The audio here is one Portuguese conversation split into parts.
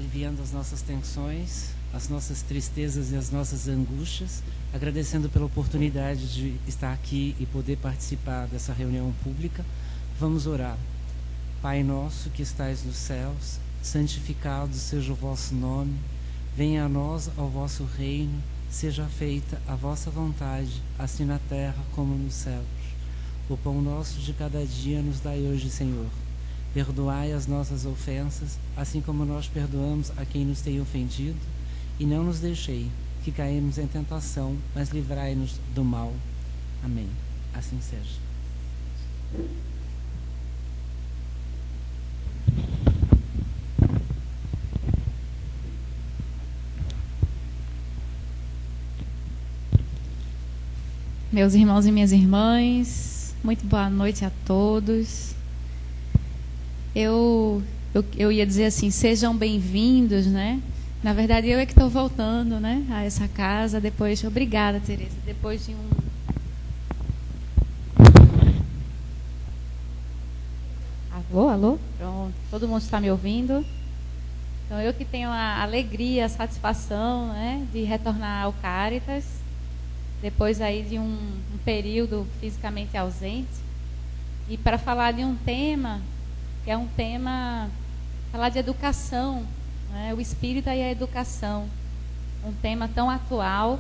aliviando as nossas tensões, as nossas tristezas e as nossas angústias, agradecendo pela oportunidade de estar aqui e poder participar dessa reunião pública. Vamos orar. Pai nosso que estais nos céus, santificado seja o vosso nome, venha a nós ao vosso reino, seja feita a vossa vontade, assim na terra como nos céus. O pão nosso de cada dia nos dai hoje, Senhor. Perdoai as nossas ofensas, assim como nós perdoamos a quem nos tem ofendido, e não nos deixei que caímos em tentação, mas livrai-nos do mal. Amém. Assim seja. Meus irmãos e minhas irmãs, muito boa noite a todos. Eu ia dizer assim, sejam bem-vindos, né? Na verdade, eu é que estou voltando, né, a essa casa depois. Obrigada, Tereza. Depois de Alô? Pronto. Todo mundo está me ouvindo? Então, eu que tenho a alegria, a satisfação, né, de retornar ao Cáritas, depois aí de um período fisicamente ausente, e para falar de um tema, que é um tema, falar de educação, né, o espírita e a educação, um tema tão atual,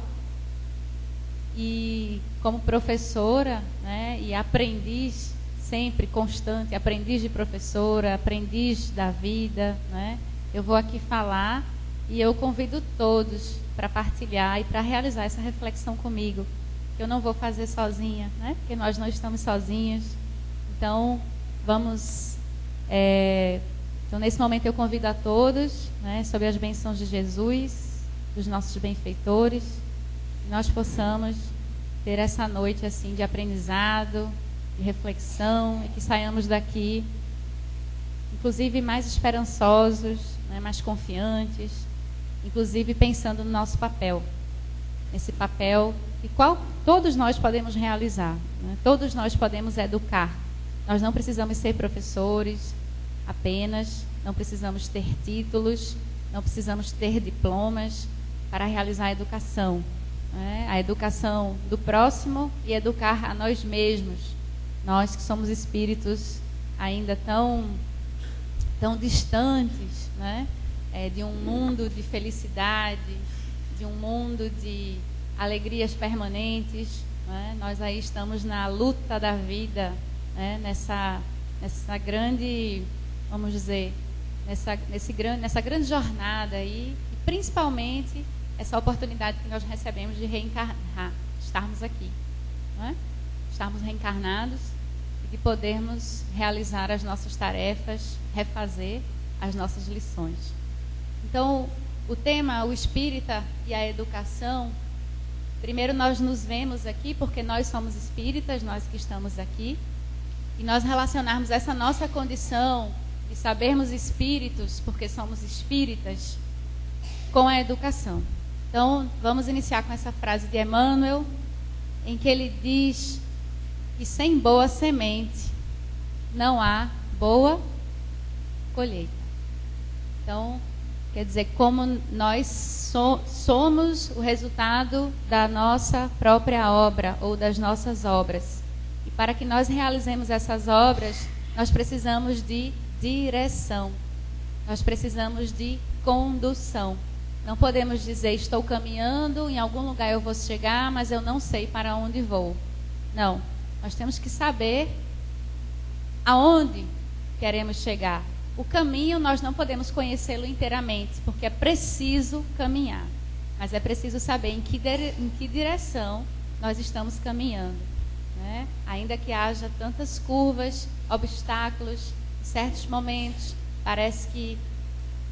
e como professora, né, e aprendiz, sempre constante, aprendiz de professora, aprendiz da vida, né, eu vou aqui falar e eu convido todos para partilhar e para realizar essa reflexão comigo. Eu não vou fazer sozinha, né? Porque nós não estamos sozinhos. Então, vamos... Então, nesse momento, eu convido a todos, né, sob as bênçãos de Jesus, dos nossos benfeitores, que nós possamos ter essa noite assim de aprendizado, de reflexão, e que saiamos daqui, inclusive, mais esperançosos, né, mais confiantes, inclusive pensando no nosso papel, esse papel e qual todos nós podemos realizar, né? Todos nós podemos educar. Nós não precisamos ser professores apenas, não precisamos ter títulos, não precisamos ter diplomas para realizar a educação, né? A educação do próximo e educar a nós mesmos, nós que somos espíritos ainda tão distantes, né? De um mundo de felicidade, de um mundo de alegrias permanentes, né? Nós aí estamos na luta da vida, né? Nessa grande, vamos dizer, nessa grande jornada aí, e principalmente essa oportunidade que nós recebemos de reencarnar, estarmos aqui, né? Estarmos reencarnados e de podermos realizar as nossas tarefas, refazer as nossas lições. Então, o tema, o espírita e a educação, primeiro nós nos vemos aqui porque nós somos espíritas, nós que estamos aqui, e nós relacionarmos essa nossa condição de sabermos espíritos, porque somos espíritas, com a educação. Então, vamos iniciar com essa frase de Emmanuel, em que ele diz que sem boa semente não há boa colheita. Então, quer dizer, como nós somos o resultado da nossa própria obra ou das nossas obras. E para que nós realizemos essas obras, nós precisamos de direção. Nós precisamos de condução. Não podemos dizer, estou caminhando, em algum lugar eu vou chegar, mas eu não sei para onde vou. Não. Nós temos que saber aonde queremos chegar. O caminho nós não podemos conhecê-lo inteiramente, porque é preciso caminhar. Mas é preciso saber em que direção nós estamos caminhando, né? Ainda que haja tantas curvas, obstáculos, em certos momentos parece que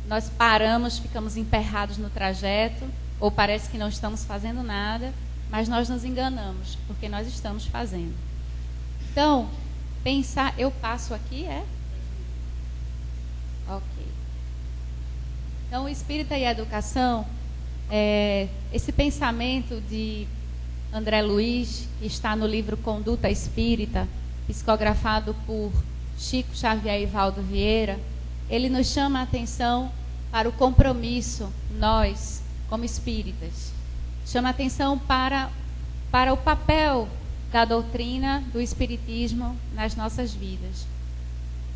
nós paramos, ficamos emperrados no trajeto, ou parece que não estamos fazendo nada, mas nós nos enganamos, porque nós estamos fazendo. Então, pensar, eu passo aqui, Ok. Então, o espírita e a educação, esse pensamento de André Luiz, que está no livro Conduta Espírita, psicografado por Chico Xavier e Valdo Vieira, ele nos chama a atenção para o compromisso, nós, como espíritas. Chama atenção para o papel da doutrina do espiritismo nas nossas vidas.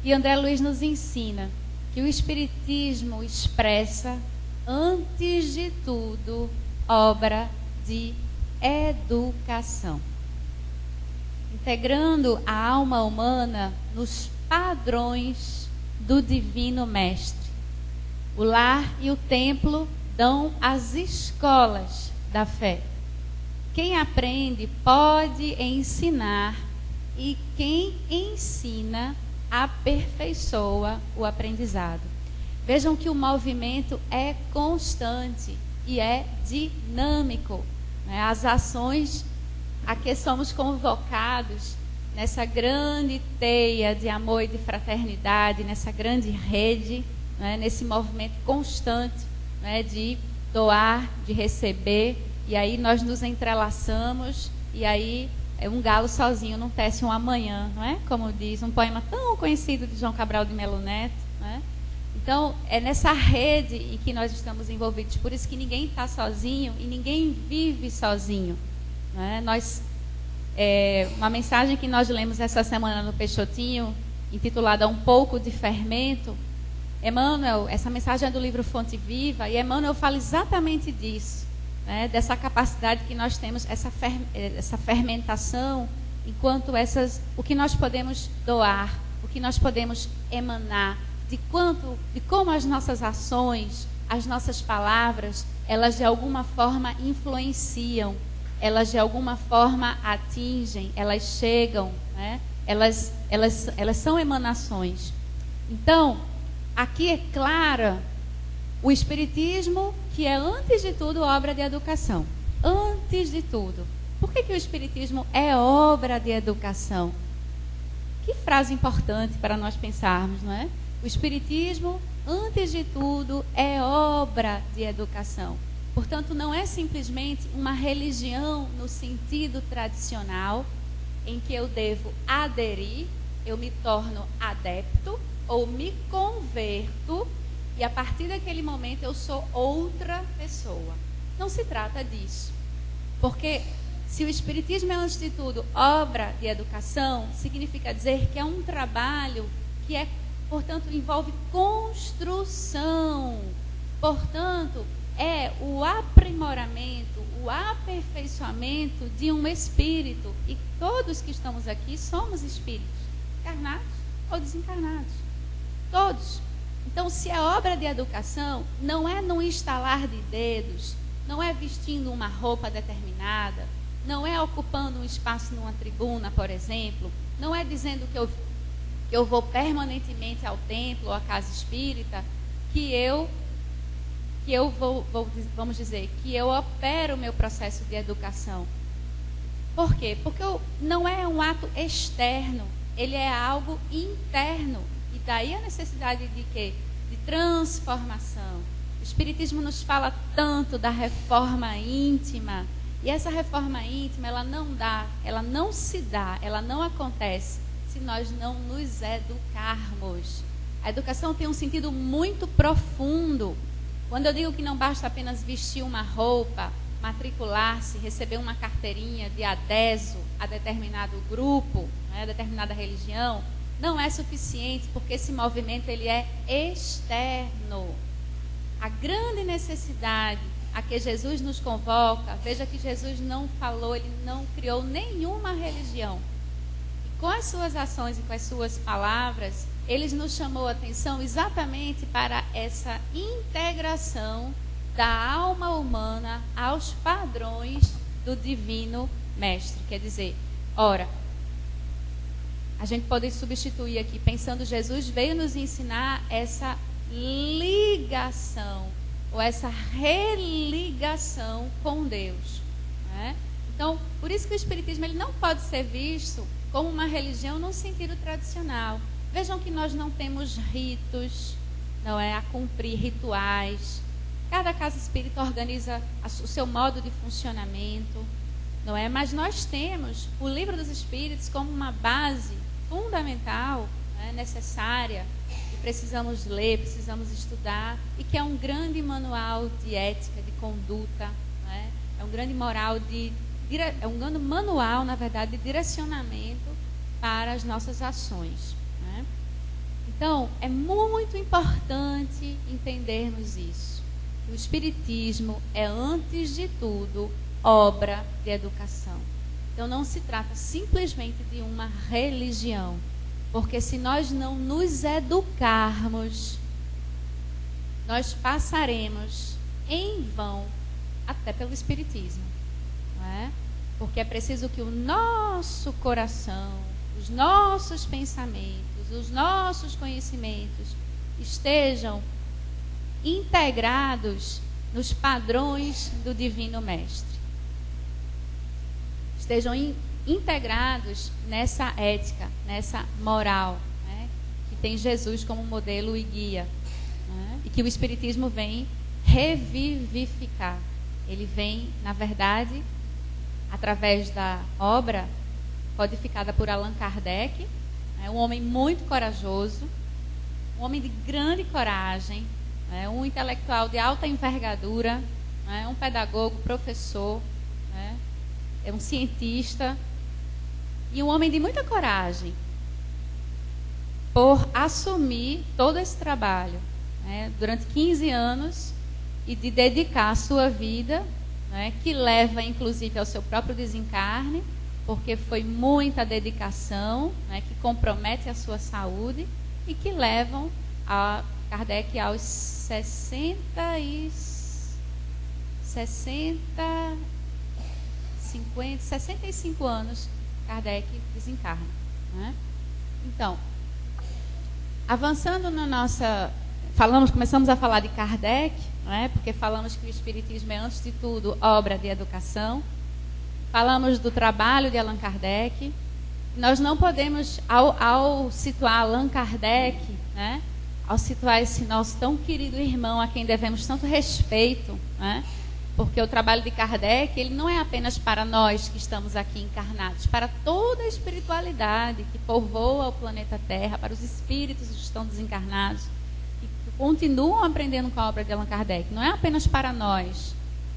E André Luiz nos ensina que o espiritismo expressa, antes de tudo, obra de educação, integrando a alma humana nos padrões do Divino Mestre. O lar e o templo dão as escolas da fé. Quem aprende pode ensinar, e quem ensina aperfeiçoa o aprendizado. Vejam que o movimento é constante e é dinâmico, né? As ações a que somos convocados nessa grande teia de amor e de fraternidade, nessa grande rede, né? Nesse movimento constante, né? De doar, de receber, e aí nós nos entrelaçamos, e aí um galo sozinho não tece um amanhã, não é? Como diz um poema tão conhecido de João Cabral de Melo Neto, não é? Então, é nessa rede em que nós estamos envolvidos. Por isso que ninguém está sozinho e ninguém vive sozinho, não é? Uma mensagem que nós lemos essa semana no Peixotinho, intitulada Um Pouco de Fermento, Emmanuel, essa mensagem é do livro Fonte Viva, e Emmanuel fala exatamente disso, né? Dessa capacidade que nós temos, essa fermentação, enquanto o que nós podemos doar, o que nós podemos emanar, de como as nossas ações, as nossas palavras, elas de alguma forma influenciam, elas de alguma forma atingem, elas chegam, né? Elas são emanações. Então, aqui é clara o Espiritismo, que é, antes de tudo, obra de educação. Antes de tudo. Por que o Espiritismo é obra de educação? Que frase importante para nós pensarmos, não é? O Espiritismo, antes de tudo, é obra de educação. Portanto, não é simplesmente uma religião no sentido tradicional, em que eu devo aderir, eu me torno adepto, ou me converto, e a partir daquele momento eu sou outra pessoa. Não se trata disso. Porque se o Espiritismo é, antes de tudo, obra de educação, significa dizer que é um trabalho que portanto, envolve construção. Portanto, é o aprimoramento, o aperfeiçoamento de um espírito. E todos que estamos aqui somos espíritos, encarnados ou desencarnados. Todos. Então, se é obra de educação, não é num estalar de dedos, não é vestindo uma roupa determinada, não é ocupando um espaço numa tribuna, por exemplo, não é dizendo que eu vou permanentemente ao templo ou à casa espírita, que eu vamos dizer, que eu opero o meu processo de educação. Por quê? Porque não é um ato externo, ele é algo interno. E daí a necessidade de quê? De transformação. O Espiritismo nos fala tanto da reforma íntima. E essa reforma íntima, ela não se dá, ela não acontece se nós não nos educarmos. A educação tem um sentido muito profundo. Quando eu digo que não basta apenas vestir uma roupa, matricular-se, receber uma carteirinha de adéso a determinado grupo, né, a determinada religião, não é suficiente, porque esse movimento ele é externo. A grande necessidade a que Jesus nos convoca, veja que Jesus não falou, ele não criou nenhuma religião. E com as suas ações e com as suas palavras, ele nos chamou a atenção exatamente para essa integração da alma humana aos padrões do Divino Mestre. Quer dizer, ora, a gente pode substituir aqui, pensando, Jesus veio nos ensinar essa ligação, ou essa religação com Deus, né? Então, por isso que o Espiritismo ele não pode ser visto como uma religião no sentido tradicional. Vejam que nós não temos ritos, não é, a cumprir rituais. Cada casa espírita organiza o seu modo de funcionamento, não é? Mas nós temos o Livro dos Espíritos como uma base fundamental, né, necessária, e precisamos ler, precisamos estudar, e que é um grande manual de ética, de conduta, né? É um grande manual, na verdade, de direcionamento para as nossas ações, né? Então, é muito importante entendermos isso. O Espiritismo é, antes de tudo, obra de educação. Então, não se trata simplesmente de uma religião, porque se nós não nos educarmos, nós passaremos em vão até pelo Espiritismo, não é? Porque é preciso que o nosso coração, os nossos pensamentos, os nossos conhecimentos estejam integrados nos padrões do Divino Mestre. Estejam integrados nessa ética, nessa moral, né? Que tem Jesus como modelo e guia, né? E que o Espiritismo vem revivificar. Ele vem, na verdade, através da obra codificada por Allan Kardec, um homem muito corajoso, um homem de grande coragem, um intelectual de alta envergadura, um pedagogo, professor, é um cientista e um homem de muita coragem por assumir todo esse trabalho, durante 15 anos, e de dedicar a sua vida, que leva inclusive ao seu próprio desencarne, porque foi muita dedicação, que compromete a sua saúde e que levam a Kardec aos 65 anos, Kardec desencarna, né? Então, avançando na nossa... começamos a falar de Kardec, porque falamos que o Espiritismo é, antes de tudo, obra de educação. Falamos do trabalho de Allan Kardec. Nós não podemos, ao situar Allan Kardec, ao situar esse nosso tão querido irmão, a quem devemos tanto respeito, porque o trabalho de Kardec, ele não é apenas para nós que estamos aqui encarnados, para toda a espiritualidade que povoa o planeta Terra, para os espíritos que estão desencarnados, que continuam aprendendo com a obra de Allan Kardec. Não é apenas para nós,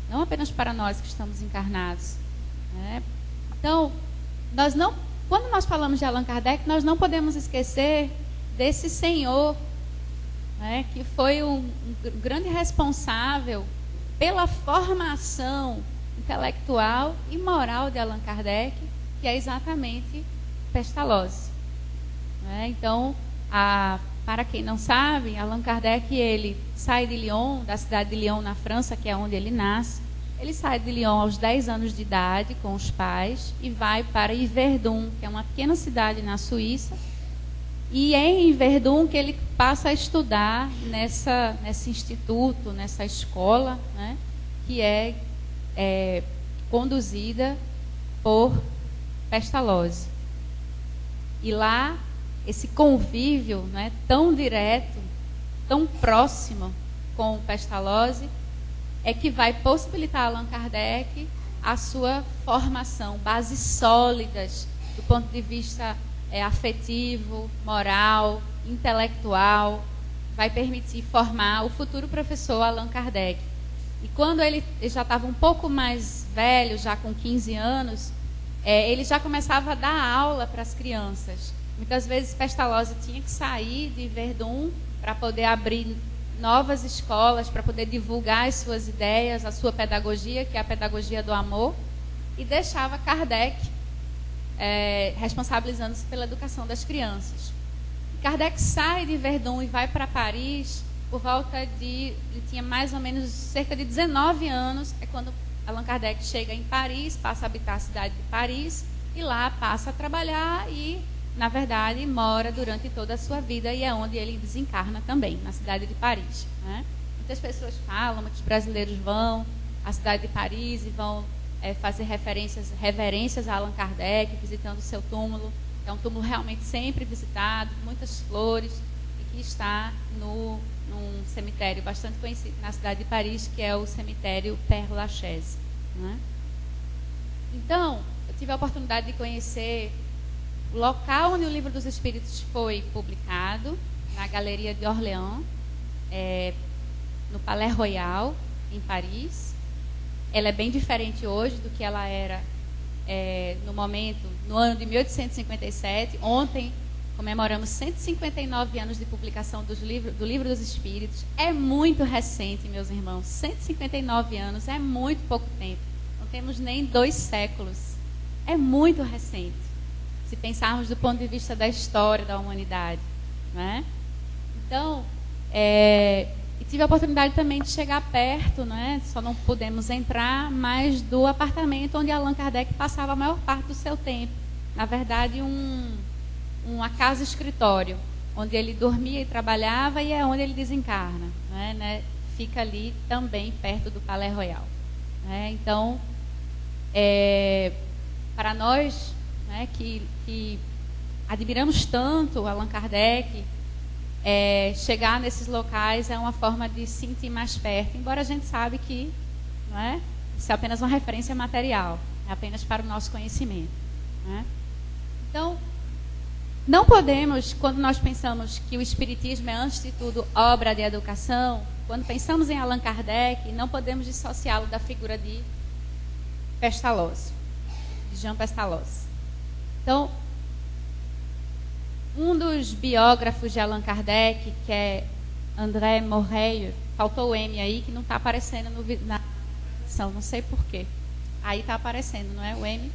não apenas para nós que estamos encarnados. Então, quando nós falamos de Allan Kardec, nós não podemos esquecer desse senhor, que foi um grande responsável pela formação intelectual e moral de Allan Kardec, que é exatamente Pestalozzi. Então, para quem não sabe, Allan Kardec, ele sai de Lyon, da cidade de Lyon, na França, que é onde ele nasce. Ele sai de Lyon aos 10 anos de idade com os pais e vai para Yverdun, que é uma pequena cidade na Suíça. E é em Yverdun que ele passa a estudar nesse instituto, nessa escola, que é conduzida por Pestalozzi. E lá, esse convívio tão direto, tão próximo com Pestalozzi, é que vai possibilitar a Allan Kardec a sua formação, bases sólidas do ponto de vista afetivo, moral, intelectual, vai permitir formar o futuro professor Allan Kardec. E quando ele já estava um pouco mais velho, já com 15 anos, ele já começava a dar aula para as crianças. Muitas vezes Pestalozzi tinha que sair de Verdun para poder abrir novas escolas, para poder divulgar as suas ideias, a sua pedagogia, que é a pedagogia do amor, e deixava Kardec responsabilizando-se pela educação das crianças. Kardec sai de Verdun e vai para Paris por volta de... Ele tinha mais ou menos cerca de 19 anos, é quando Allan Kardec chega em Paris, passa a habitar a cidade de Paris, e lá passa a trabalhar e, na verdade, mora durante toda a sua vida, e é onde ele desencarna também, na cidade de Paris. Muitas pessoas falam, muitos brasileiros vão à cidade de Paris e vão fazer reverências a Allan Kardec, visitando o seu túmulo. É um túmulo realmente sempre visitado, muitas flores, e que está num cemitério bastante conhecido na cidade de Paris, que é o cemitério Père Lachaise. Então, eu tive a oportunidade de conhecer o local onde o Livro dos Espíritos foi publicado, na Galeria de Orléans, no Palais Royal, em Paris. Ela é bem diferente hoje do que ela era no ano de 1857. Ontem comemoramos 159 anos de publicação do Livro dos Espíritos. É muito recente, meus irmãos. 159 anos é muito pouco tempo. Não temos nem 2 séculos. É muito recente, se pensarmos do ponto de vista da história da humanidade, né? Então, e tive a oportunidade também de chegar perto, né? Só não pudemos entrar, mas do apartamento onde Allan Kardec passava a maior parte do seu tempo. Na verdade, uma casa-escritório, onde ele dormia e trabalhava, e é onde ele desencarna, né? Fica ali também perto do Palais Royal, né? Então, para nós, né, que admiramos tanto Allan Kardec, chegar nesses locais é uma forma de se sentir mais perto, embora a gente sabe que não é, isso é apenas uma referência material, é apenas para o nosso conhecimento, né? Então, não podemos, quando nós pensamos que o Espiritismo é, antes de tudo, obra de educação, quando pensamos em Allan Kardec, não podemos dissociá-lo da figura de Pestalozzi, de Jean Pestalozzi. Então, um dos biógrafos de Allan Kardec, que é André Moreuil, faltou o M aí, que não está aparecendo na edição, não sei porquê. Aí está aparecendo, não é o M?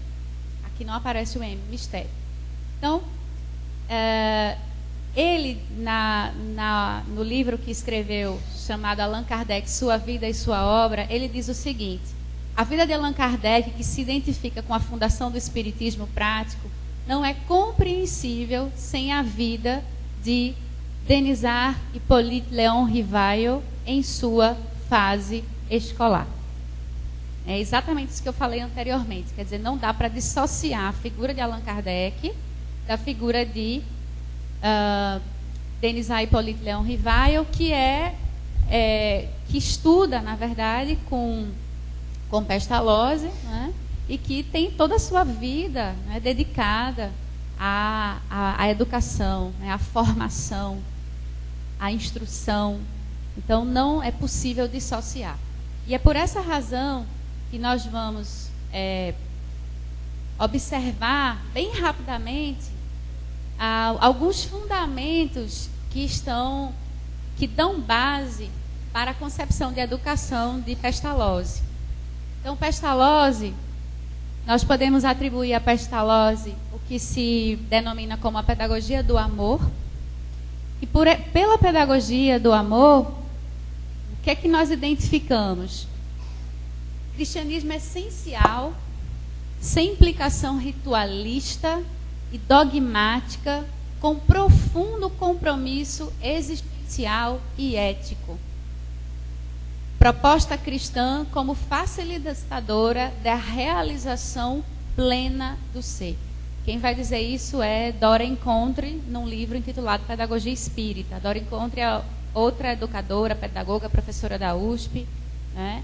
Aqui não aparece o M, mistério. Então, ele, no livro que escreveu, chamado Allan Kardec, Sua Vida e Sua Obra, ele diz o seguinte: a vida de Allan Kardec, que se identifica com a fundação do Espiritismo prático, não é compreensível sem a vida de Denisard Hippolyte Léon Rivail em sua fase escolar. É exatamente isso que eu falei anteriormente. Quer dizer, não dá para dissociar a figura de Allan Kardec da figura de Denisard Hippolyte Léon Rivail, que estuda, na verdade, com Pestalozzi, né? E que tem toda a sua vida, né, dedicada à educação, né, à formação, à instrução. Então, não é possível dissociar. E é por essa razão que nós vamos observar, bem rapidamente, alguns fundamentos que dão base para a concepção de educação de Pestalozzi. Então, Pestalozzi, nós podemos atribuir a Pestalozzi o que se denomina como a pedagogia do amor. E pela pedagogia do amor, o que é que nós identificamos? Cristianismo essencial, sem implicação ritualista e dogmática, com profundo compromisso existencial e ético. Proposta cristã como facilitadora da realização plena do ser. Quem vai dizer isso é Dora Encontre, num livro intitulado Pedagogia Espírita. Dora Encontre é outra educadora, pedagoga, professora da USP, né?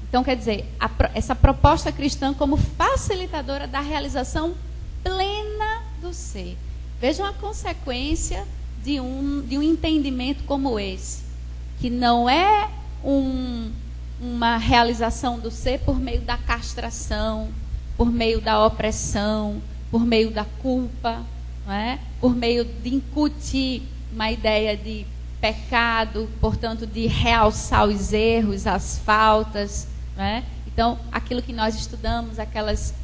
Então, quer dizer, essa proposta cristã como facilitadora da realização plena do ser. Vejam a consequência de um entendimento como esse, que não é uma realização do ser por meio da castração, por meio da opressão, por meio da culpa, não é? Por meio de incutir uma ideia de pecado, portanto, de realçar os erros, as faltas, não é? Então, aquilo que nós estudamos, aquelas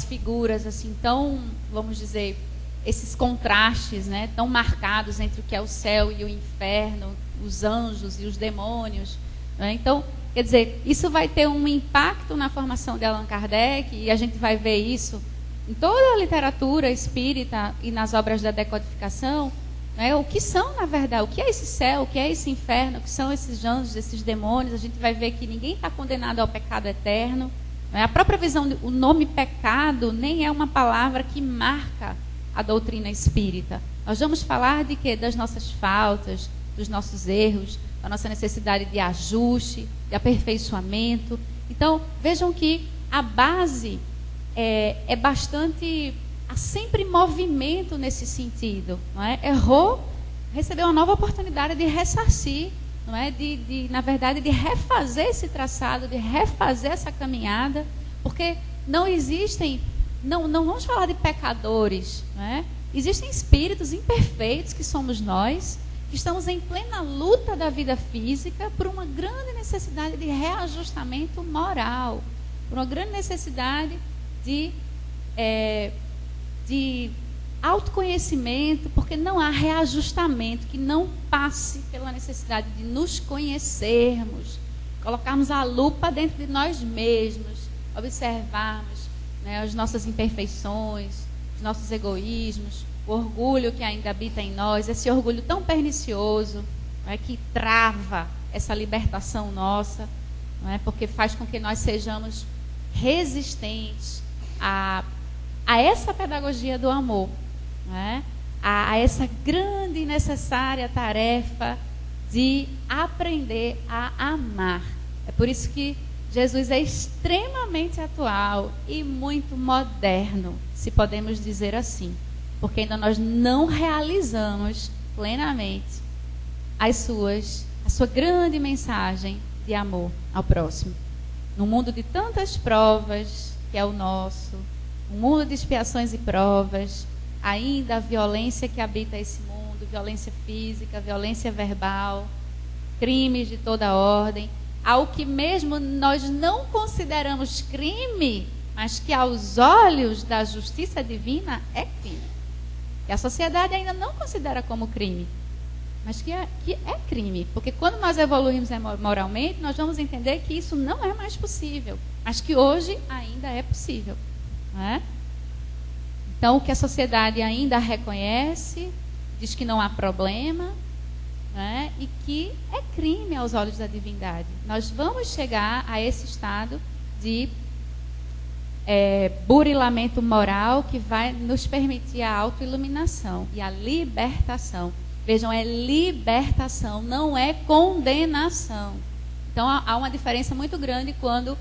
figuras assim tão, vamos dizer, esses contrastes, né, tão marcados entre o que é o céu e o inferno, os anjos e os demônios, né? Então, quer dizer, isso vai ter um impacto na formação de Allan Kardec, e a gente vai ver isso em toda a literatura espírita e nas obras da decodificação, né? O que são, na verdade, o que é esse céu, o que é esse inferno, o que são esses anjos, esses demônios. A gente vai ver que ninguém está condenado ao pecado eterno, né? A própria visão, o nome pecado nem é uma palavra que marca a doutrina espírita. Nós vamos falar de quê? Das nossas faltas, dos nossos erros, da nossa necessidade de ajuste, de aperfeiçoamento. Então, vejam que a base é bastante há sempre movimento nesse sentido, não é? Errou, recebeu uma nova oportunidade de ressarcir, não é? Na verdade, de refazer esse traçado, de refazer essa caminhada, porque não existem, não vamos falar de pecadores, não é? Existem espíritos imperfeitos que somos nós, que estamos em plena luta da vida física por uma grande necessidade de reajustamento moral, por uma grande necessidade de autoconhecimento, porque não há reajustamento que não passe pela necessidade de nos conhecermos, colocarmos a lupa dentro de nós mesmos, observarmos, né, as nossas imperfeições, os nossos egoísmos, o orgulho que ainda habita em nós, esse orgulho tão pernicioso, não é, que trava essa libertação nossa, não é, porque faz com que nós sejamos resistentes a essa pedagogia do amor, não é? A essa grande e necessária tarefa de aprender a amar. É por isso que Jesus é extremamente atual e muito moderno, se podemos dizer assim, porque ainda nós não realizamos plenamente a sua grande mensagem de amor ao próximo. Num mundo de tantas provas, que é o nosso, um mundo de expiações e provas, ainda a violência que habita esse mundo, violência física, violência verbal, crimes de toda ordem, ao que mesmo nós não consideramos crime, mas que aos olhos da justiça divina é crime. Que a sociedade ainda não considera como crime, mas que é crime. Porque quando nós evoluímos moralmente, nós vamos entender que isso não é mais possível, mas que hoje ainda é possível. Não é? Então, o que a sociedade ainda reconhece, diz que não há problema, né, e que é crime aos olhos da divindade. Nós vamos chegar a esse estado de burilamento moral que vai nos permitir a autoiluminação e a libertação. Vejam, é libertação, não é condenação. Então, há uma diferença muito grande quando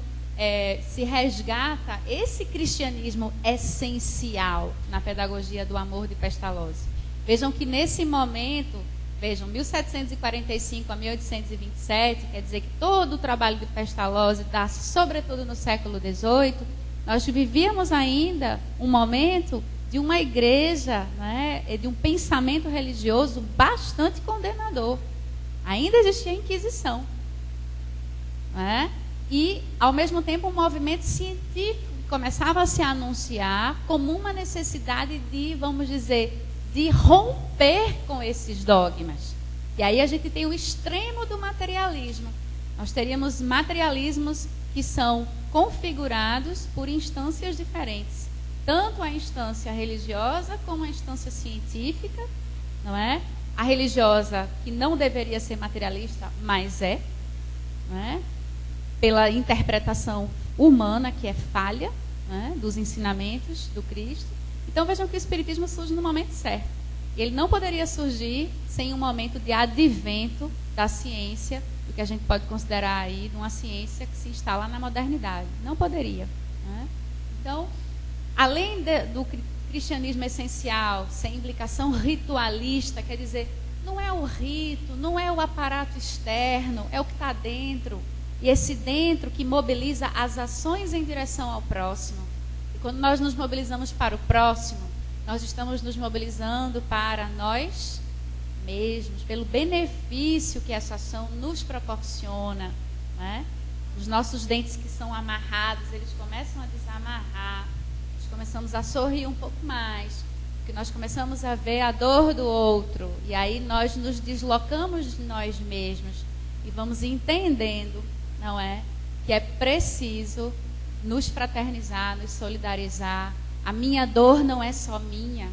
se resgata esse cristianismo essencial na pedagogia do amor de Pestalozzi. Vejam que nesse momento, 1745 a 1827, quer dizer que todo o trabalho de Pestalozzi dá-se sobretudo no século XVIII, nós vivíamos ainda um momento de uma igreja, né, de um pensamento religioso bastante condenador. Ainda existia a Inquisição. Né? E, ao mesmo tempo, um movimento científico começava a se anunciar como uma necessidade de, vamos dizer, de romper com esses dogmas. E aí a gente tem o extremo do materialismo. Nós teríamos materialismos que são configurados por instâncias diferentes. Tanto a instância religiosa como a instância científica, não é? A religiosa, que não deveria ser materialista, mas não é? Pela interpretação humana, que é falha, né, dos ensinamentos do Cristo. Então vejam que o Espiritismo surge no momento certo. Ele não poderia surgir sem um momento de advento da ciência, do que a gente pode considerar aí de uma ciência que se instala na modernidade. Não poderia. Né? Então, além do cristianismo essencial, sem implicação ritualista, quer dizer, não é o rito, não é o aparato externo, é o que está dentro. E esse dentro que mobiliza as ações em direção ao próximo. E quando nós nos mobilizamos para o próximo, nós estamos nos mobilizando para nós mesmos, pelo benefício que essa ação nos proporciona. Né? Os nossos dentes que são amarrados, eles começam a desamarrar. Nós começamos a sorrir um pouco mais, porque nós começamos a ver a dor do outro. E aí nós nos deslocamos de nós mesmos e vamos entendendo, não é, que é preciso nos fraternizar, nos solidarizar. A minha dor não é só minha,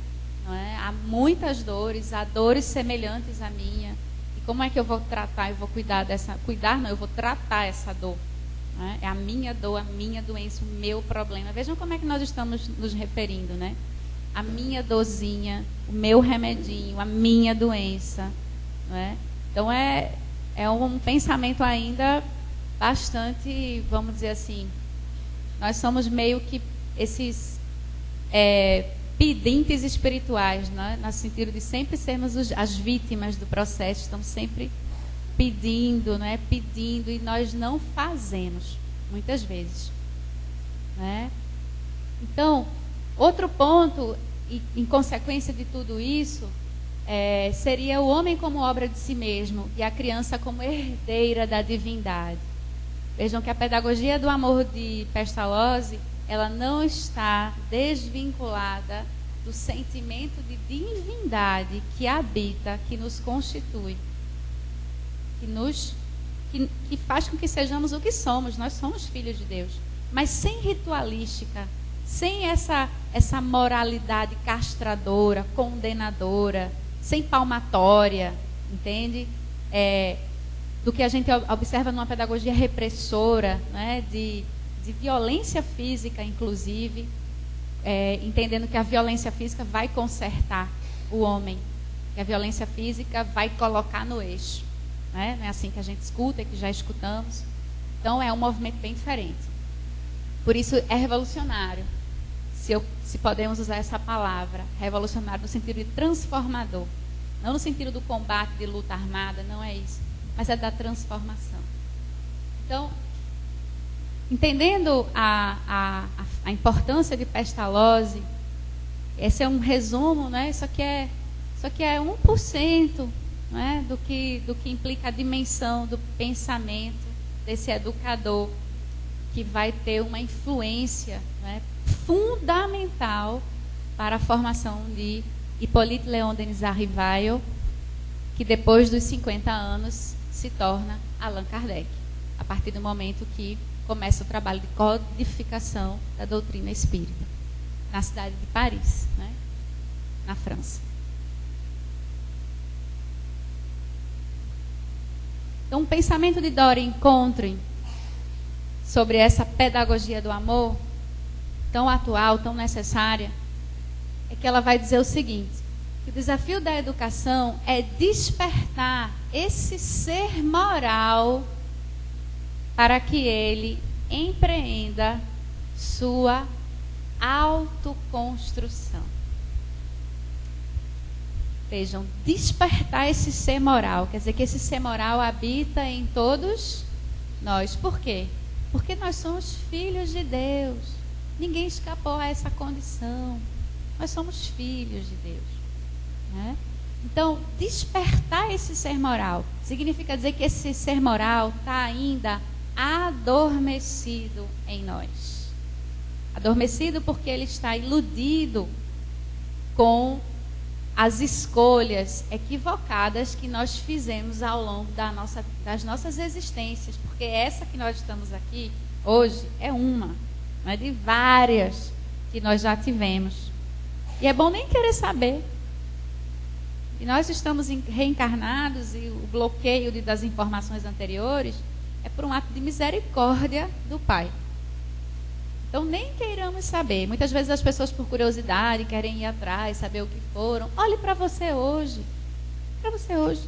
não é? Há muitas dores, há dores semelhantes à minha. E como é que eu vou tratar? Eu vou eu vou tratar essa dor. Não é? É a minha dor, a minha doença, o meu problema. Vejam como é que nós estamos nos referindo, né? A minha dorzinha, o meu remedinho, a minha doença, não é? Então é um pensamento ainda bastante, vamos dizer assim, nós somos meio que esses pedintes espirituais, né? No sentido de sempre sermos as vítimas do processo, estamos sempre pedindo, né? Pedindo, e nós não fazemos, muitas vezes, né? Então, outro ponto, em consequência de tudo isso, seria o homem como obra de si mesmo e a criança como herdeira da divindade. Vejam que a pedagogia do amor de Pestalozzi, ela não está desvinculada do sentimento de divindade que habita, que nos constitui, que faz com que sejamos o que somos. Nós somos filhos de Deus, mas sem ritualística, sem essa moralidade castradora, condenadora, sem palmatória, entende? Do que a gente observa numa pedagogia repressora, né? de violência física, inclusive, entendendo que a violência física vai consertar o homem, que a violência física vai colocar no eixo. Né? Não é assim que a gente escuta e que já escutamos. Então, é um movimento bem diferente. Por isso, é revolucionário, se podemos usar essa palavra, revolucionário no sentido de transformador. Não no sentido do combate, de luta armada, não é isso. Mas é da transformação. Então, entendendo a importância de Pestalozzi, esse é um resumo, né? Isso aqui é 1%, né? do que implica a dimensão do pensamento desse educador, que vai ter uma influência, né, fundamental para a formação de Hippolyte Léon Denis Rivail, que depois dos 50 anos se torna Allan Kardec, a partir do momento que começa o trabalho de codificação da doutrina espírita, na cidade de Paris, né, na França. Então, o pensamento de Dorian Contrin sobre essa pedagogia do amor, tão atual, tão necessária, é que ela vai dizer o seguinte: que o desafio da educação é despertar esse ser moral para que ele empreenda sua autoconstrução. Vejam, despertar esse ser moral, quer dizer que esse ser moral habita em todos nós. Por quê? Porque nós somos filhos de Deus. Ninguém escapou a essa condição. Nós somos filhos de Deus, né? Então, despertar esse ser moral significa dizer que esse ser moral está ainda adormecido em nós. Adormecido porque ele está iludido com as escolhas equivocadas que nós fizemos ao longo das nossas existências. Porque essa que nós estamos aqui hoje é uma, não é, de várias que nós já tivemos. E é bom nem querer saber. E nós estamos reencarnados, e o bloqueio das informações anteriores é por um ato de misericórdia do Pai. Então, nem queiramos saber. Muitas vezes as pessoas, por curiosidade, querem ir atrás, saber o que foram. Olhe para você hoje. Para você hoje.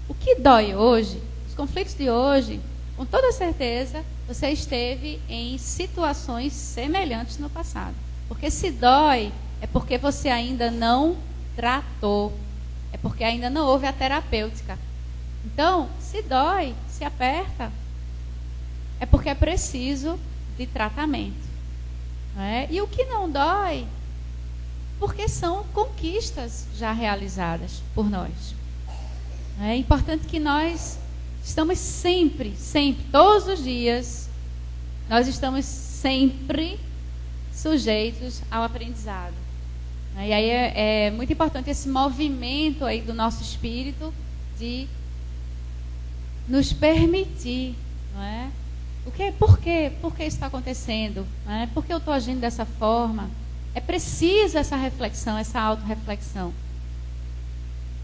O que dói hoje, os conflitos de hoje, com toda certeza, você esteve em situações semelhantes no passado. Porque se dói, é porque você ainda não tratou. É porque ainda não houve a terapêutica. Então, se dói, se aperta, é porque é preciso de tratamento, não é? E o que não dói, porque são conquistas já realizadas por nós. É importante que nós estamos sempre, todos os dias, nós estamos sempre sujeitos ao aprendizado. E aí é muito importante esse movimento aí do nosso espírito de nos permitir, não é? Por quê? Por que isso está acontecendo? Não é? Por que eu estou agindo dessa forma? É preciso essa reflexão, essa autorreflexão.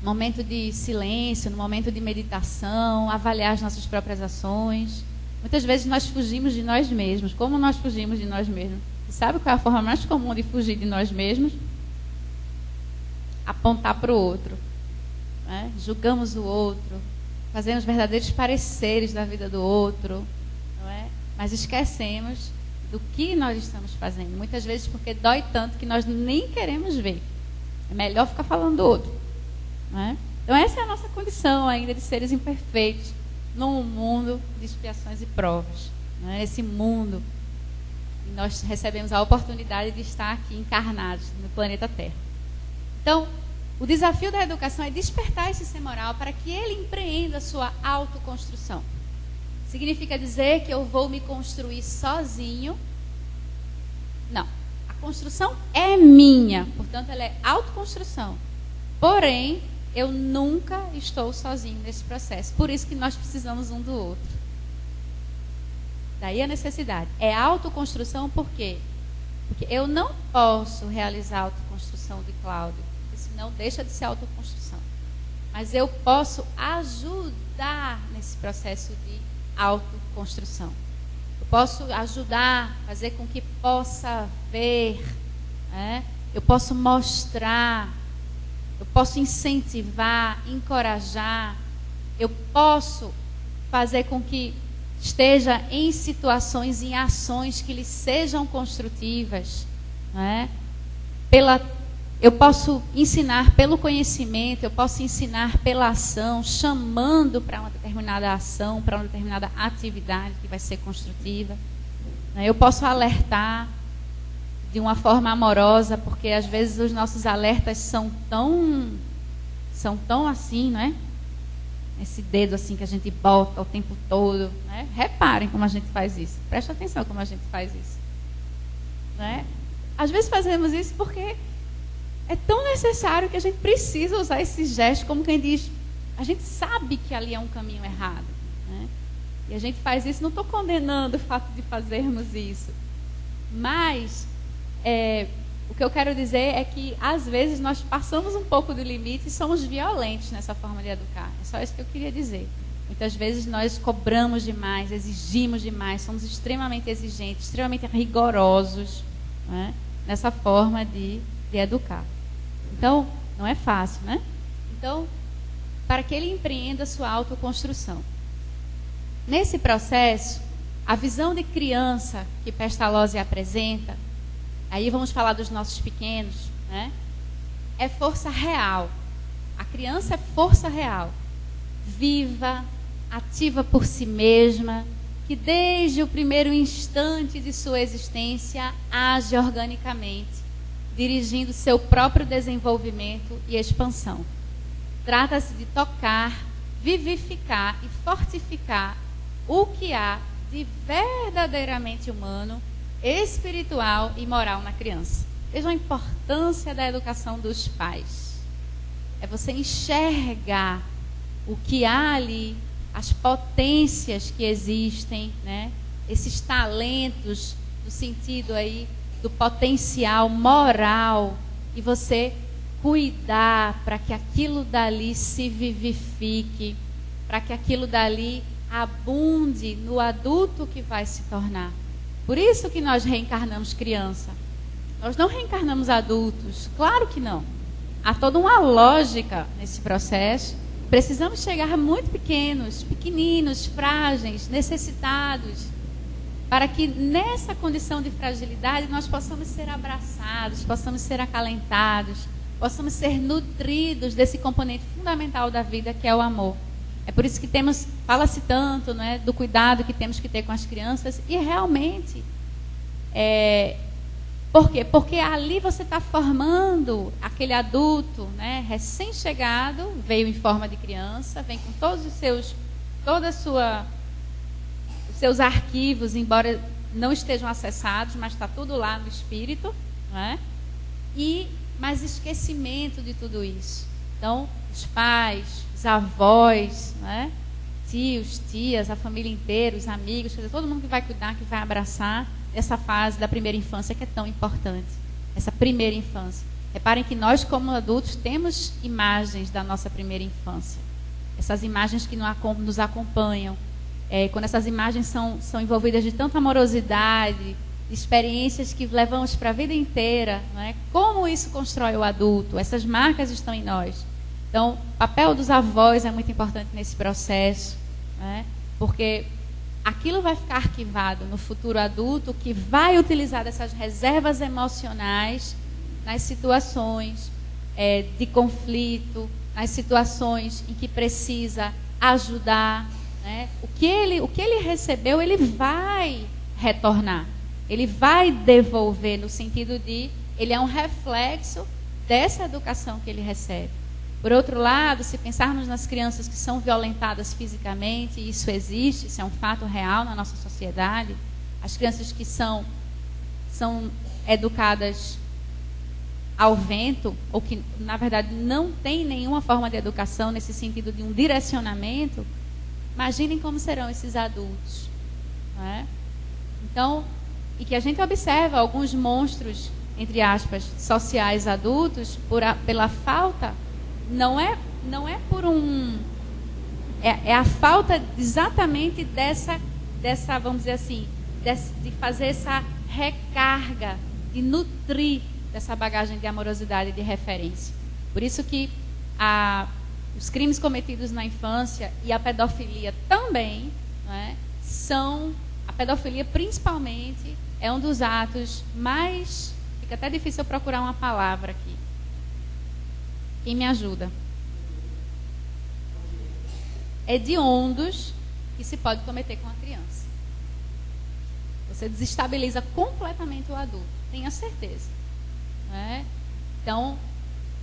No momento de silêncio, no momento de meditação, avaliar as nossas próprias ações. Muitas vezes nós fugimos de nós mesmos. Como nós fugimos de nós mesmos? Você sabe qual é a forma mais comum de fugir de nós mesmos? Apontar para o outro. Né? Julgamos o outro. Fazemos verdadeiros pareceres da vida do outro. Não é? Mas esquecemos do que nós estamos fazendo. Muitas vezes porque dói tanto que nós nem queremos ver. É melhor ficar falando do outro. Não é? Então essa é a nossa condição ainda de seres imperfeitos num mundo de expiações e provas. Não é? Esse mundo, e nós recebemos a oportunidade de estar aqui encarnados no planeta Terra. Então, o desafio da educação é despertar esse ser moral para que ele empreenda a sua autoconstrução. Significa dizer que eu vou me construir sozinho? Não. A construção é minha, portanto ela é autoconstrução. Porém, eu nunca estou sozinho nesse processo. Por isso que nós precisamos um do outro. Daí a necessidade. É autoconstrução por quê? Porque eu não posso realizar a autoconstrução de Cláudio, porque senão deixa de ser autoconstrução. Mas eu posso ajudar nesse processo de autoconstrução. Eu posso ajudar, fazer com que possa ver, né? Eu posso mostrar, eu posso incentivar, encorajar, eu posso fazer com que esteja em situações, em ações que lhe sejam construtivas, né? Eu posso ensinar pelo conhecimento, eu posso ensinar pela ação, chamando para uma determinada ação, para uma determinada atividade que vai ser construtiva. Eu posso alertar de uma forma amorosa, porque às vezes os nossos alertas são tão assim, não é? Esse dedo assim que a gente bota o tempo todo, né? Reparem como a gente faz isso. Presta atenção como a gente faz isso, né? Às vezes fazemos isso porque é tão necessário que a gente precisa usar esse gesto, como quem diz, a gente sabe que ali é um caminho errado, né? E a gente faz isso, não estou condenando o fato de fazermos isso, mas o que eu quero dizer é que às vezes nós passamos um pouco do limite e somos violentos nessa forma de educar. É só isso que eu queria dizer. Muitas vezes nós cobramos demais, exigimos demais, somos extremamente exigentes, extremamente rigorosos, né? Nessa forma de educar. Então, não é fácil, né? Então, para que ele empreenda a sua autoconstrução. Nesse processo, a visão de criança que Pestalozzi apresenta, aí vamos falar dos nossos pequenos, né? É força real. A criança é força real. Viva, ativa por si mesma, que desde o primeiro instante de sua existência age organicamente, dirigindo seu próprio desenvolvimento e expansão. Trata-se de tocar, vivificar e fortificar o que há de verdadeiramente humano, espiritual e moral na criança. Vejam a importância da educação dos pais. É você enxergar o que há ali, as potências que existem, né? Esses talentos, no sentido aí do potencial moral, e você cuidar para que aquilo dali se vivifique, para que aquilo dali abunde no adulto que vai se tornar. Por isso que nós reencarnamos criança. Nós não reencarnamos adultos, claro que não. Há toda uma lógica nesse processo. Precisamos chegar muito pequenos, pequeninos, frágeis, necessitados, para que nessa condição de fragilidade nós possamos ser abraçados, possamos ser acalentados, possamos ser nutridos desse componente fundamental da vida, que é o amor. É por isso que fala-se tanto, né, do cuidado que temos que ter com as crianças, e realmente, por quê? Porque ali você está formando aquele adulto, né, recém-chegado, veio em forma de criança, vem com todos os seus arquivos, embora não estejam acessados, mas está tudo lá no espírito, né? Mas esquecimento de tudo isso. Então, os pais, os avós, né? Tios, tias, a família inteira, os amigos, quer dizer, todo mundo que vai cuidar, que vai abraçar essa fase da primeira infância que é tão importante. Essa primeira infância. Reparem que nós, como adultos, temos imagens da nossa primeira infância. Essas imagens que nos acompanham. Quando essas imagens são envolvidas de tanta amorosidade, de experiências que levamos para a vida inteira, não é? Como isso constrói o adulto? Essas marcas estão em nós. Então, o papel dos avós é muito importante nesse processo, né? Porque aquilo vai ficar arquivado no futuro adulto, que vai utilizar dessas reservas emocionais nas situações de conflito, nas situações em que precisa ajudar, né? O que ele recebeu, ele vai retornar, ele vai devolver, no sentido de, ele é um reflexo dessa educação que ele recebe. Por outro lado, se pensarmos nas crianças que são violentadas fisicamente, e isso existe, isso é um fato real na nossa sociedade, as crianças que são educadas ao vento, ou que, na verdade, não tem nenhuma forma de educação nesse sentido de um direcionamento, imaginem como serão esses adultos, não é? Então, e que a gente observa alguns monstros, entre aspas, sociais adultos, pela falta, não é por um... É a falta exatamente dessa, vamos dizer assim, de fazer essa recarga, de nutrir dessa bagagem de amorosidade e de referência. Por isso que os crimes cometidos na infância e a pedofilia também, não é, a pedofilia principalmente é um dos atos mais... Fica até difícil eu procurar uma palavra aqui. Quem me ajuda? Hediondos que se pode cometer com a criança. Você desestabiliza completamente o adulto, tenha certeza. Né? Então,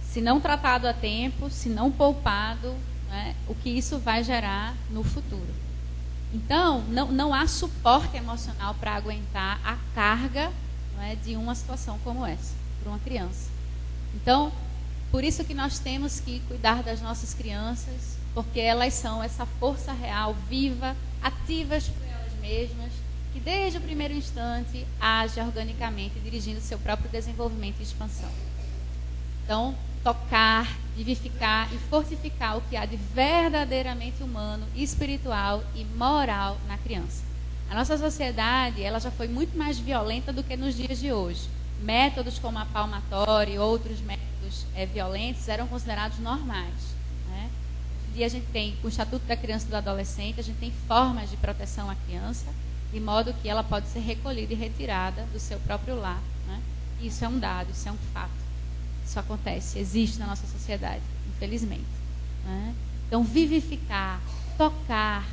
se não tratado a tempo, se não poupado, né, o que isso vai gerar no futuro. Então, não há suporte emocional para aguentar a carga, né, de uma situação como essa, para uma criança. Então, por isso que nós temos que cuidar das nossas crianças, porque elas são essa força real, viva, ativas por elas mesmas, que desde o primeiro instante age organicamente, dirigindo seu próprio desenvolvimento e expansão. Então, tocar, vivificar e fortificar o que há de verdadeiramente humano, espiritual e moral na criança. A nossa sociedade, ela já foi muito mais violenta do que nos dias de hoje. Métodos como a palmatória e outros métodos violentos eram considerados normais. Né? Hoje em dia a gente tem o Estatuto da Criança e do Adolescente, a gente tem formas de proteção à criança, de modo que ela pode ser recolhida e retirada do seu próprio lar. Né? Isso é um dado, isso é um fato. Isso acontece, existe na nossa sociedade, infelizmente. Né? Então, vivificar, tocar,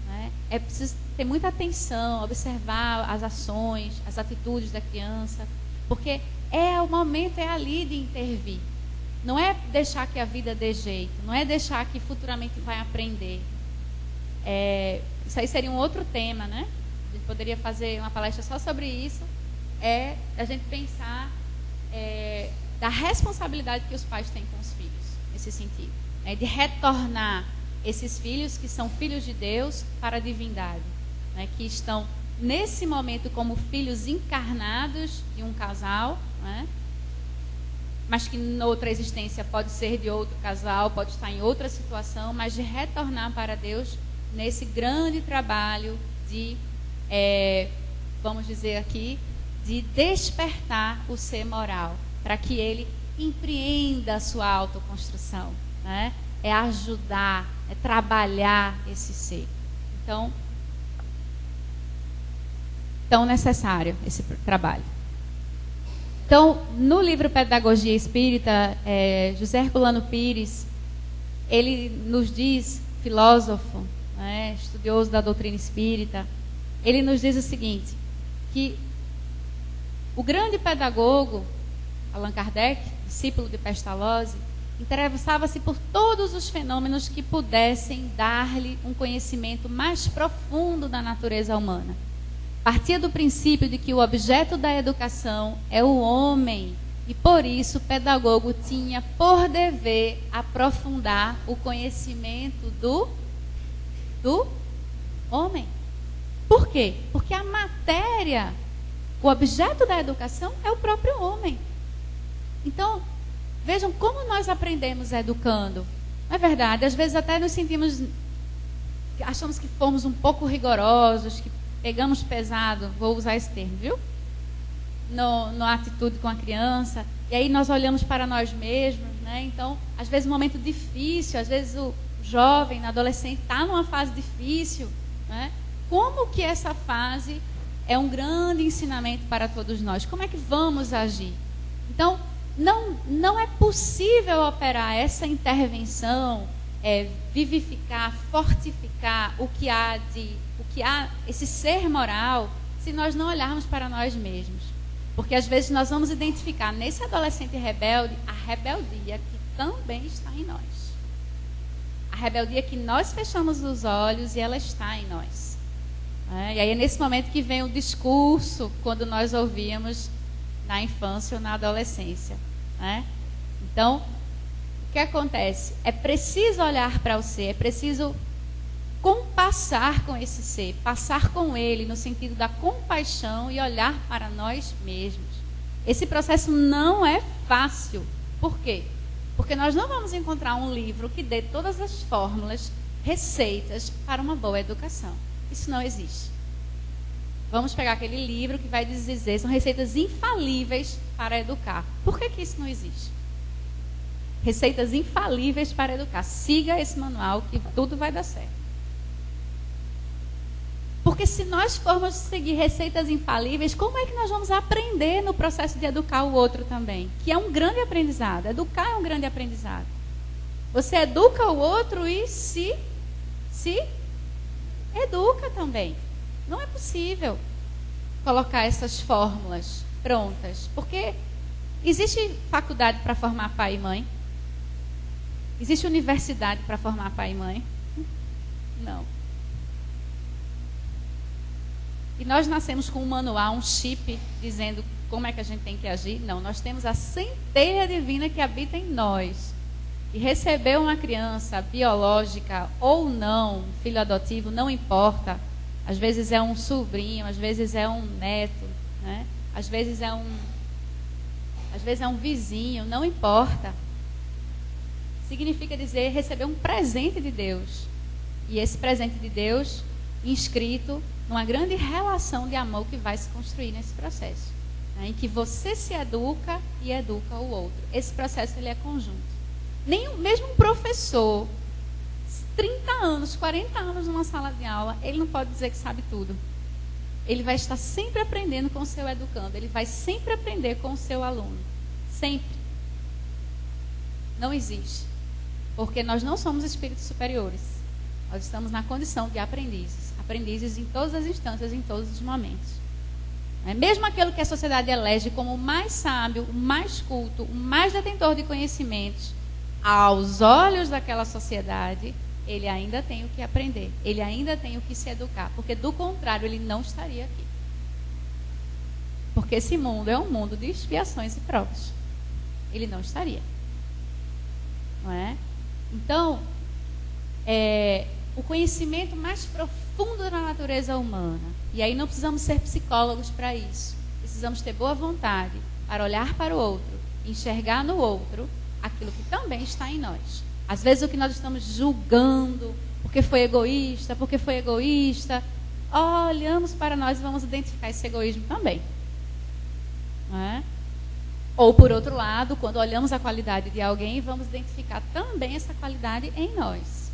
né? É preciso ter muita atenção, observar as ações, as atitudes da criança, porque o momento é ali de intervir. Não é deixar que a vida dê jeito, não é deixar que futuramente vai aprender. Isso aí seria um outro tema, né? A gente poderia fazer uma palestra só sobre isso, a gente pensar da responsabilidade que os pais têm com os filhos, nesse sentido, né? De retornar esses filhos que são filhos de Deus para a divindade, né? Que estão nesse momento como filhos encarnados de um casal, né? Mas que em outra existência pode ser de outro casal, pode estar em outra situação, mas de retornar para Deus nesse grande trabalho de, vamos dizer aqui, de despertar o ser moral, para que ele empreenda a sua autoconstrução, né? É ajudar, é trabalhar esse ser. Então, tão necessário esse trabalho. Então, no livro Pedagogia Espírita, José Herculano Pires, ele nos diz, filósofo, né, estudioso da doutrina espírita, ele nos diz o seguinte, que o grande pedagogo, Allan Kardec, discípulo de Pestalozzi, interessava-se por todos os fenômenos que pudessem dar-lhe um conhecimento mais profundo da natureza humana. Partia do princípio de que o objeto da educação é o homem, e por isso o pedagogo tinha por dever aprofundar o conhecimento do homem. Por quê? Porque a matéria, o objeto da educação é o próprio homem. Então, vejam como nós aprendemos educando. Não é verdade? Às vezes até nos sentimos, achamos que fomos um pouco rigorosos, que pegamos pesado, vou usar esse termo, viu? Na atitude com a criança. E aí nós olhamos para nós mesmos, né? Então, às vezes um momento difícil, às vezes o jovem, o adolescente está numa fase difícil, né? como que essa fase é um grande ensinamento para todos nós. Como é que vamos agir? Então, não é possível operar essa intervenção, vivificar, fortificar o que há esse ser moral, se nós não olharmos para nós mesmos. Porque às vezes nós vamos identificar nesse adolescente rebelde a rebeldia que também está em nós. A rebeldia que nós fechamos os olhos e ela está em nós. E aí é nesse momento que vem o discurso, quando nós ouvíamos na infância ou na adolescência. Então, o que acontece? É preciso olhar para o ser, é preciso compassar com esse ser, passar com ele no sentido da compaixão e olhar para nós mesmos. Esse processo não é fácil. Por quê? Porque nós não vamos encontrar um livro que dê todas as fórmulas, receitas para uma boa educação. Isso não existe. Vamos pegar aquele livro que vai dizer, são receitas infalíveis para educar. Por que isso não existe? Receitas infalíveis para educar. Siga esse manual que tudo vai dar certo. Porque se nós formos seguir receitas infalíveis, como é que nós vamos aprender no processo de educar o outro também? Que é um grande aprendizado. Educar é um grande aprendizado. Você educa o outro e se educa também. Não é possível colocar essas fórmulas prontas. Porque existe faculdade para formar pai e mãe? Existe universidade para formar pai e mãe? Não. E nós nascemos com um manual, um chip, dizendo como é que a gente tem que agir? Não, nós temos a centelha divina que habita em nós. E receber uma criança biológica ou não, filho adotivo, não importa. Às vezes é um sobrinho, às vezes é um neto, né? Às vezes é um vizinho, não importa. Significa dizer receber um presente de Deus. E esse presente de Deus inscrito numa grande relação de amor que vai se construir nesse processo, né? Em que você se educa e educa o outro. Esse processo ele é conjunto. Mesmo um professor, 30 anos, 40 anos numa sala de aula, ele não pode dizer que sabe tudo. Ele vai estar sempre aprendendo com o seu educando. Ele vai sempre aprender com o seu aluno. Sempre. Não existe. Porque nós não somos espíritos superiores. Nós estamos na condição de aprendizes. Aprendizes em todas as instâncias, em todos os momentos. Mesmo aquele que a sociedade elege como o mais sábio, o mais culto, o mais detentor de conhecimentos, aos olhos daquela sociedade, ele ainda tem o que aprender. Ele ainda tem o que se educar. Porque, do contrário, ele não estaria aqui. Porque esse mundo é um mundo de expiações e provas. Ele não estaria. Não é? Então, o conhecimento mais profundo da natureza humana. E aí não precisamos ser psicólogos para isso. Precisamos ter boa vontade para olhar para o outro, enxergar no outro aquilo que também está em nós. Às vezes o que nós estamos julgando, porque foi egoísta, olhamos para nós e vamos identificar esse egoísmo também. Não é? Ou, por outro lado, quando olhamos a qualidade de alguém, vamos identificar também essa qualidade em nós.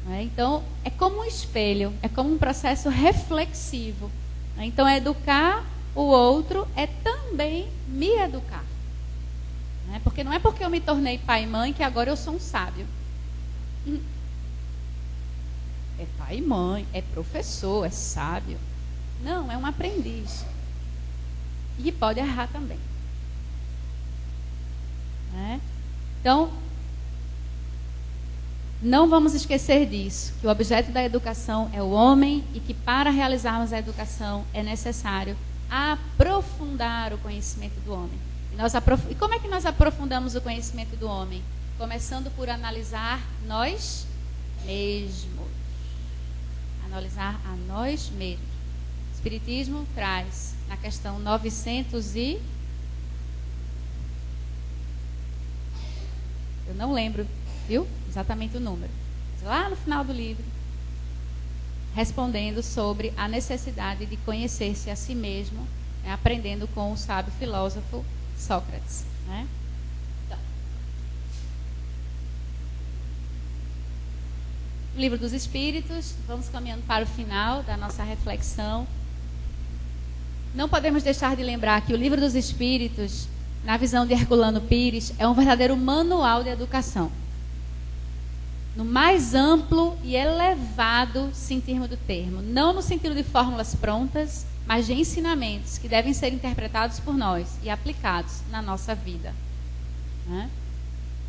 Não é? Então, é como um espelho, é como um processo reflexivo. Não é? Então, educar o outro é também me educar. Não é? Porque não é porque eu me tornei pai e mãe que agora eu sou um sábio. É pai e mãe, é professor, é sábio. Não, é um aprendiz. E pode errar também. Então, não vamos esquecer disso, que o objeto da educação é o homem e que para realizarmos a educação é necessário aprofundar o conhecimento do homem. E como é que nós aprofundamos o conhecimento do homem? Começando por analisar nós mesmos. Analisar a nós mesmos. O Espiritismo traz na questão 900 e... Eu não lembro, viu? Exatamente o número. Mas lá no final do livro, respondendo sobre a necessidade de conhecer-se a si mesmo, né, aprendendo com o sábio filósofo Sócrates. Né? Então. O Livro dos Espíritos, vamos caminhando para o final da nossa reflexão. Não podemos deixar de lembrar que o Livro dos Espíritos, na visão de Herculano Pires, é um verdadeiro manual de educação. No mais amplo e elevado sentido do termo. Não no sentido de fórmulas prontas, mas de ensinamentos que devem ser interpretados por nós e aplicados na nossa vida. Né?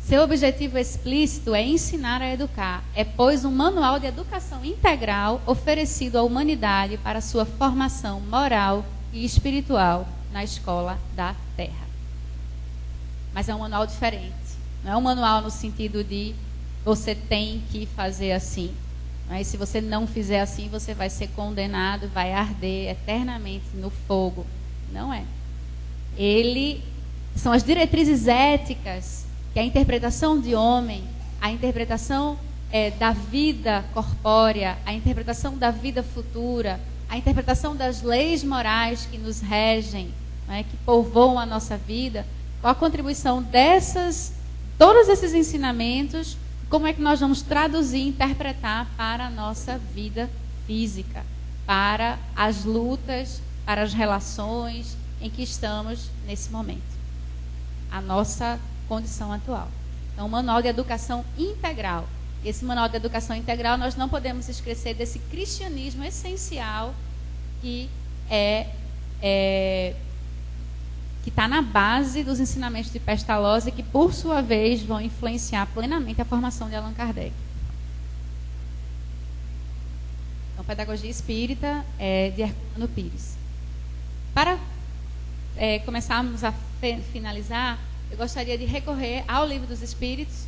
Seu objetivo explícito é ensinar a educar. É, pois, um manual de educação integral oferecido à humanidade para sua formação moral e espiritual na escola da Terra. Mas é um manual diferente. Não é um manual no sentido de você tem que fazer assim. Mas se você não fizer assim, você vai ser condenado, vai arder eternamente no fogo. Não é. Ele são as diretrizes éticas que a interpretação de homem, a interpretação da vida corpórea, a interpretação da vida futura, a interpretação das leis morais que nos regem, né, que povoam a nossa vida, com a contribuição todos esses ensinamentos, como é que nós vamos traduzir e interpretar para a nossa vida física, para as lutas, para as relações em que estamos nesse momento. A nossa condição atual. Então, um manual de educação integral. Esse manual de educação integral, nós não podemos esquecer desse cristianismo essencial que que está na base dos ensinamentos de Pestalozzi, que, por sua vez, vão influenciar plenamente a formação de Allan Kardec. Então, Pedagogia Espírita de Herculano Pires. Para começarmos a finalizar, eu gostaria de recorrer ao Livro dos Espíritos,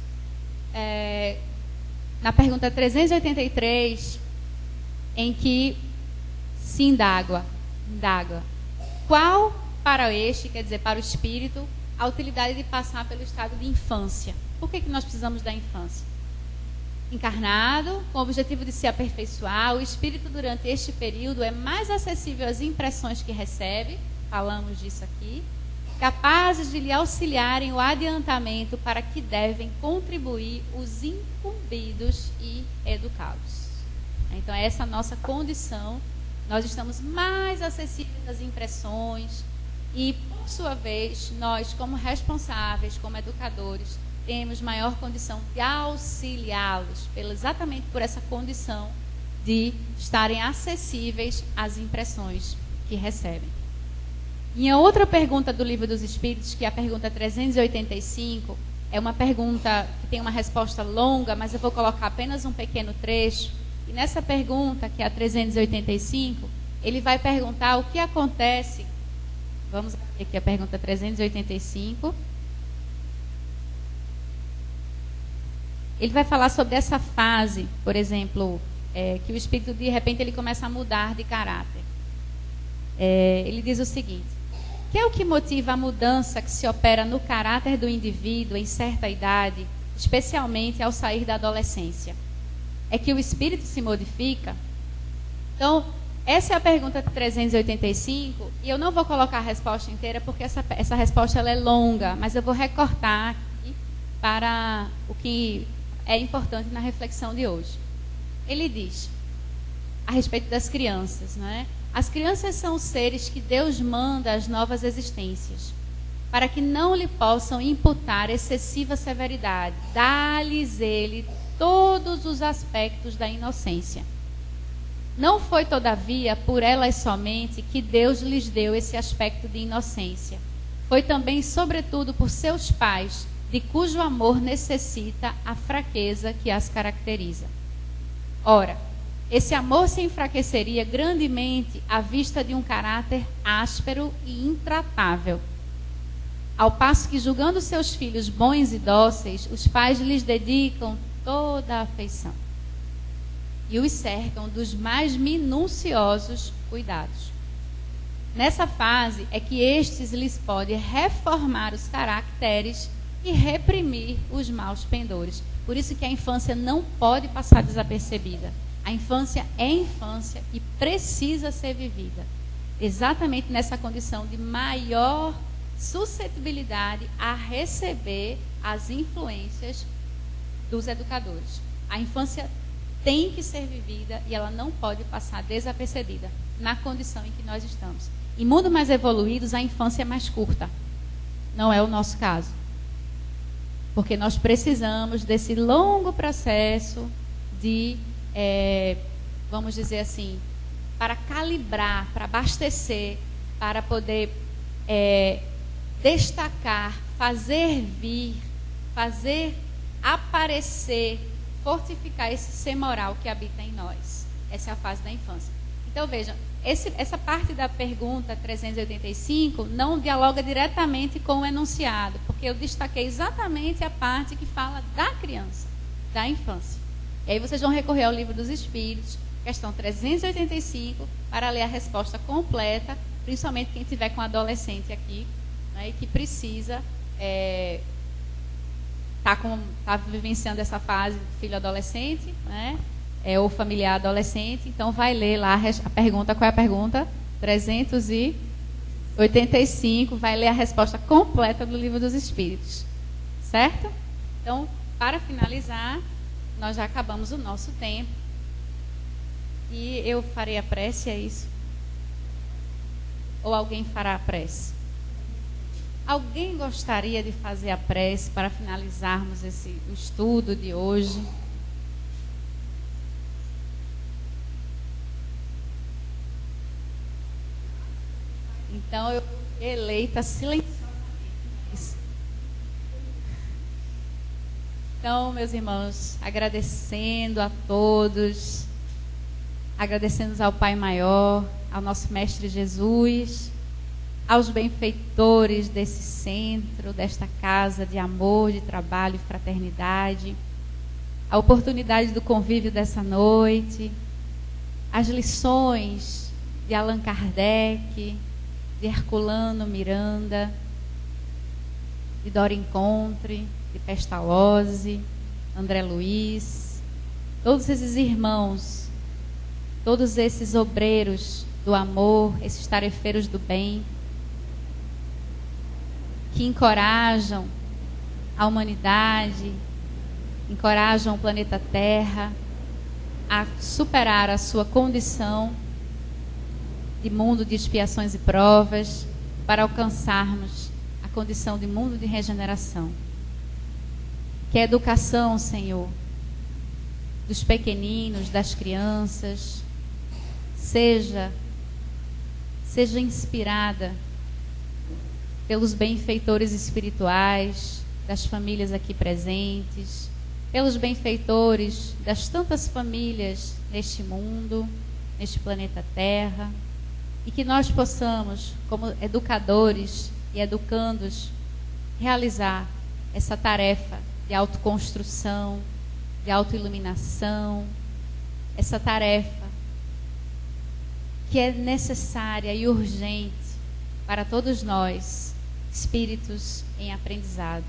na pergunta 383, em que se indaga qual para este, quer dizer, para o espírito, a utilidade de passar pelo estado de infância. Por que nós precisamos da infância? Encarnado, com o objetivo de se aperfeiçoar, o espírito durante este período é mais acessível às impressões que recebe, falamos disso aqui, capazes de lhe auxiliarem o adiantamento para que devem contribuir os incumbidos e educá-los. Então, essa é a nossa condição. Nós estamos mais acessíveis às impressões e, por sua vez, nós, como responsáveis, como educadores, temos maior condição de auxiliá-los, exatamente por essa condição de estarem acessíveis às impressões que recebem. E a outra pergunta do Livro dos Espíritos, que é a pergunta 385, é uma pergunta que tem uma resposta longa, mas eu vou colocar apenas um pequeno trecho. E nessa pergunta, que é a 385, ele vai perguntar o que acontece. Vamos ver aqui a pergunta 385. Ele vai falar sobre essa fase, por exemplo, que o espírito, de repente, ele começa a mudar de caráter. Ele diz o seguinte: que é o que motiva a mudança que se opera no caráter do indivíduo em certa idade, especialmente ao sair da adolescência? É que o espírito se modifica? Então, essa é a pergunta 385, e eu não vou colocar a resposta inteira, porque essa resposta ela é longa, mas eu vou recortar aqui para o que é importante na reflexão de hoje. Ele diz, a respeito das crianças, né? As crianças são os seres que Deus manda às novas existências, para que não lhe possam imputar excessiva severidade. Dá-lhes ele todos os aspectos da inocência. Não foi, todavia, por elas somente que Deus lhes deu esse aspecto de inocência. Foi também, sobretudo, por seus pais, de cujo amor necessita a fraqueza que as caracteriza. Ora, esse amor se enfraqueceria grandemente à vista de um caráter áspero e intratável. Ao passo que, julgando seus filhos bons e dóceis, os pais lhes dedicam toda a afeição e os cercam dos mais minuciosos cuidados. Nessa fase é que estes lhes podem reformar os caracteres e reprimir os maus pendores. Por isso que a infância não pode passar desapercebida. A infância é infância e precisa ser vivida. Exatamente nessa condição de maior suscetibilidade a receber as influências dos educadores. A infância tem que ser vivida e ela não pode passar desapercebida na condição em que nós estamos. Em mundos mais evoluídos, a infância é mais curta. Não é o nosso caso. Porque nós precisamos desse longo processo de, vamos dizer assim, para calibrar, para abastecer, para poder destacar, fazer vir, fazer aparecer, fortificar esse ser moral que habita em nós. Essa é a fase da infância. Então, vejam, essa parte da pergunta 385 não dialoga diretamente com o enunciado, porque eu destaquei exatamente a parte que fala da criança, da infância. E aí vocês vão recorrer ao Livro dos Espíritos, questão 385, para ler a resposta completa, principalmente quem tiver com adolescente aqui, né, e que precisa tá vivenciando essa fase do filho adolescente, né, ou familiar adolescente. Então vai ler lá a pergunta. Qual é a pergunta? 385, vai ler a resposta completa do Livro dos Espíritos, certo? Então, para finalizar, nós já acabamos o nosso tempo e eu farei a prece, é isso? Ou alguém fará a prece? Alguém gostaria de fazer a prece para finalizarmos o estudo de hoje? Então, eu fui eleita silenciosamente. Então, meus irmãos, agradecendo a todos, agradecendo ao Pai Maior, ao nosso Mestre Jesus, aos benfeitores desse centro, desta casa de amor, de trabalho e fraternidade, a oportunidade do convívio dessa noite, as lições de Allan Kardec, de Herculano Miranda, de Dora Encontre, de Pestalozzi, André Luiz, todos esses irmãos, todos esses obreiros do amor, esses tarefeiros do bem, que encorajam a humanidade, encorajam o planeta Terra a superar a sua condição de mundo de expiações e provas para alcançarmos a condição de mundo de regeneração. Que a educação, Senhor, dos pequeninos, das crianças, seja inspirada pelos benfeitores espirituais das famílias aqui presentes, pelos benfeitores das tantas famílias neste mundo, neste planeta Terra, e que nós possamos, como educadores e educandos, realizar essa tarefa de autoconstrução, de autoiluminação, essa tarefa que é necessária e urgente para todos nós, espíritos em aprendizado.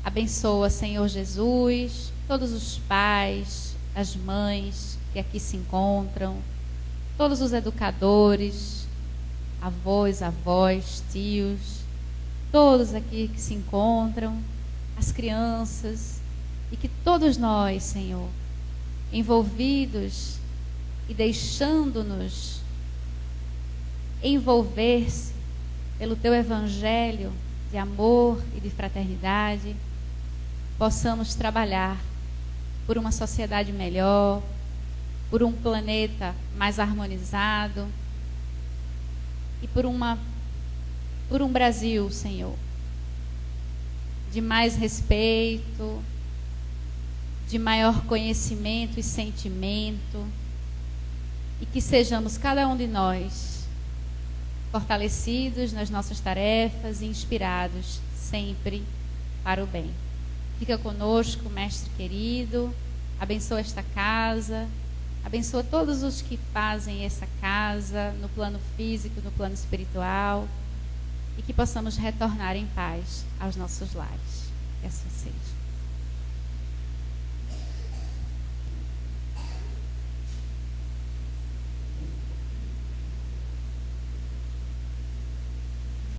Abençoa, Senhor Jesus, todos os pais, as mães que aqui se encontram, todos os educadores, avós, tios, todos aqui que se encontram, as crianças, e que todos nós, Senhor, envolvidos e deixando-nos envolver-se pelo Teu Evangelho de amor e de fraternidade, possamos trabalhar por uma sociedade melhor, por um planeta mais harmonizado e por um Brasil, Senhor, de mais respeito, de maior conhecimento e sentimento, e que sejamos cada um de nós fortalecidos nas nossas tarefas e inspirados sempre para o bem. Fica conosco, Mestre querido, abençoa esta casa, abençoa todos os que fazem essa casa no plano físico, no plano espiritual, e que possamos retornar em paz aos nossos lares. Que assim seja.